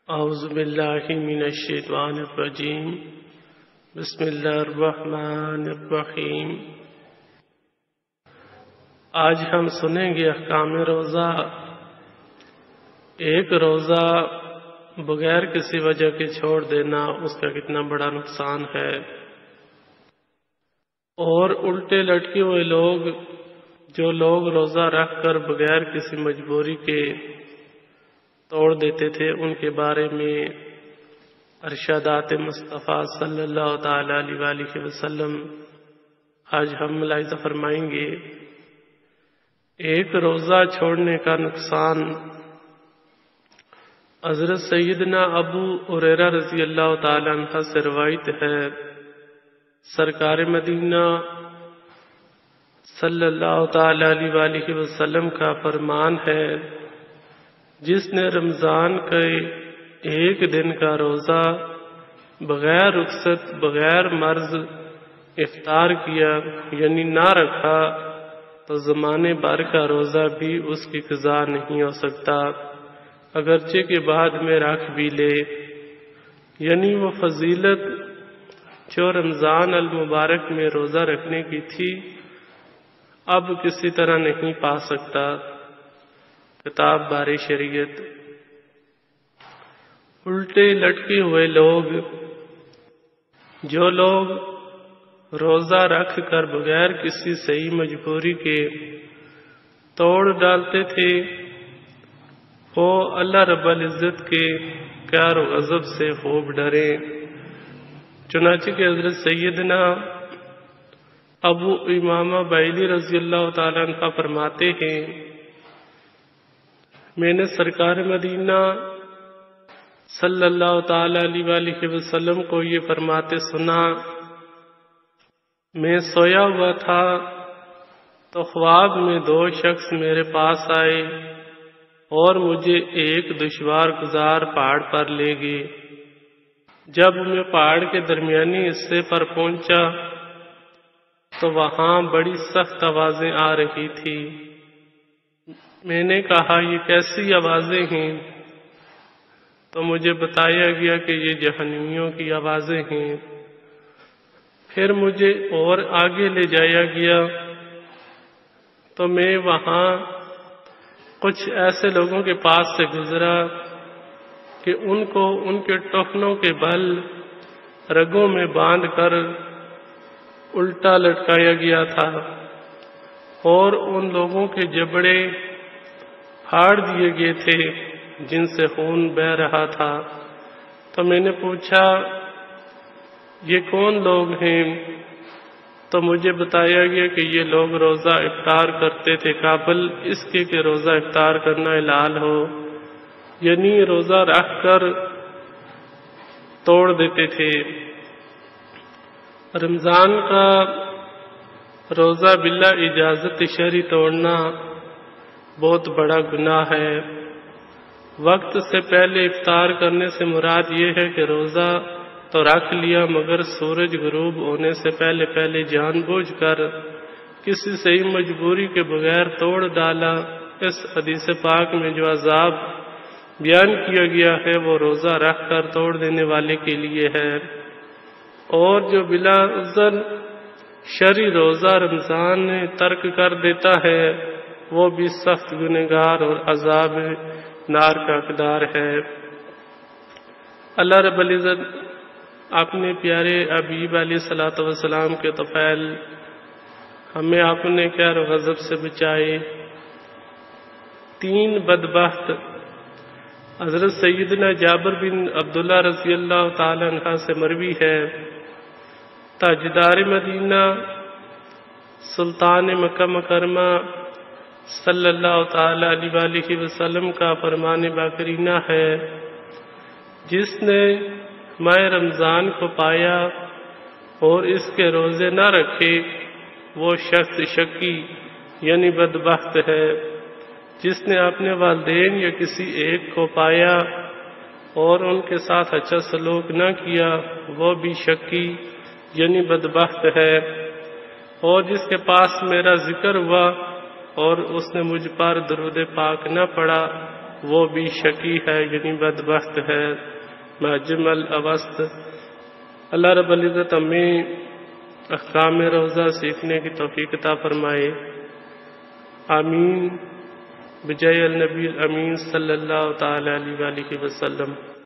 اعوذ باللہ من الشیطان الرجیم بسم اللہ الرحمن الرحیم۔ آج ہم سنیں گے احکام روزہ۔ ایک روزہ بغیر کسی وجہ کے چھوڑ دینا اس کا کتنا بڑا نقصان ہے، اور الٹے لٹکے ہوئے لوگ جو لوگ روزہ رکھ کر بغیر کسی مجبوری کے توڑ دیتے تھے، ان کے بارے میں ارشادات مصطفیٰ صلی اللہ تعالی علیہ وآلہ وسلم آج ہم ملاحظہ فرمائیں گے۔ ایک روزہ چھوڑنے کا نقصان۔ حضرت سیدنا ابو ہریرہ رضی اللہ تعالی عنہ سے روایت ہے، سرکار مدینہ صلی اللہ تعالی علیہ وآلہ وسلم کا فرمان ہے، جس نے رمضان کے ایک دن کا روزہ بغیر رخصت بغیر مرض افطار کیا یعنی نہ رکھا تو زمانے بھر کا روزہ بھی اس کی قضا نہیں ہو سکتا، اگرچہ کہ بعد میں رکھ بھی لے۔ یعنی وہ فضیلت جو رمضان المبارک میں روزہ رکھنے کی تھی اب کسی طرح نہیں پا سکتا۔ کتاب بار شریعت۔ الٹے لٹکے ہوئے لوگ جو لوگ روزہ رکھ کر بغیر کسی صحیح مجبوری کے توڑ ڈالتے تھے، وہ اللہ رب العزت کے قہر و غضب سے خوب ڈرے۔ چنانچہ کہ حضرت سیدنا ابو امامہ بائلی رضی اللہ تعالیٰ عنہ فرماتے ہیں، میں نے سرکار مدینہ صلی اللہ تعالی علیہ وآلہ وسلم کو یہ فرماتے سنا، میں سویا ہوا تھا تو خواب میں دو شخص میرے پاس آئے اور مجھے ایک دشوار گزار پہاڑ پر لے گئے۔ جب میں پہاڑ کے درمیانی حصے پر پہنچا تو وہاں بڑی سخت آوازیں آ رہی تھی۔ میں نے کہا یہ کیسی آوازیں ہیں؟ تو مجھے بتایا گیا کہ یہ جہنمیوں کی آوازیں ہیں۔ پھر مجھے اور آگے لے جایا گیا تو میں وہاں کچھ ایسے لوگوں کے پاس سے گزرا کہ ان کو ان کے ٹخنوں کے بل رگوں میں باندھ کر الٹا لٹکایا گیا تھا، اور ان لوگوں کے جبڑے پھاڑ دیے گئے تھے جن سے خون بہہ رہا تھا۔ تو میں نے پوچھا یہ کون لوگ ہیں؟ تو مجھے بتایا گیا کہ یہ لوگ روزہ افطار کرتے تھے قابل اس کے کہ روزہ افطار کرنا حلال ہو، یعنی روزہ رکھ کر توڑ دیتے تھے۔ رمضان کا روزہ بلا اجازت شرعی توڑنا بہت بڑا گناہ ہے۔ وقت سے پہلے افطار کرنے سے مراد یہ ہے کہ روزہ تو رکھ لیا مگر سورج غروب ہونے سے پہلے جان بوجھ کر کسی صحیح مجبوری کے بغیر توڑ ڈالا۔ اس حدیث پاک میں جو عذاب بیان کیا گیا ہے وہ روزہ رکھ کر توڑ دینے والے کے لیے ہے، اور جو بلا عذر شرعی روزہ رمضان میں ترک کر دیتا ہے وہ بھی سخت گنہگار اور عذاب نار کا حقدار ہے۔ اللہ رب العزت اپنے پیارے حبیب علیہ الصلوۃ والسلام کے طفیل ہمیں اپنے قہر و غضب سے بچائے۔ تین بدبخت۔ حضرت سیدنا جابر بن عبداللہ رضی اللہ تعالی عنہ سے مروی ہے، تاجدار مدینہ سلطان مکہ مکرمہ صلی اللہ تعالی علیہ وآلہ وسلم کا فرمان باقرینہ ہے، جس نے ماہ رمضان کو پایا اور اس کے روزے نہ رکھے وہ شخص شقی یعنی بدبخت ہے۔ جس نے اپنے والدین یا کسی ایک کو پایا اور ان کے ساتھ اچھا سلوک نہ کیا وہ بھی شقی یعنی بدبخت ہے۔ اور جس کے پاس میرا ذکر ہوا اور اس نے مجھ پر درود پاک نہ پڑھا وہ بھی شقی ہے یعنی بدبخت ہے، معجم الاوسط۔ اللہ رب العزت ہمیں احکام روزہ سیکھنے کی توفیق عطا فرمائے، آمین، بجائے النبی الامین صلی اللہ تعالی علیہ وآلہ وسلم۔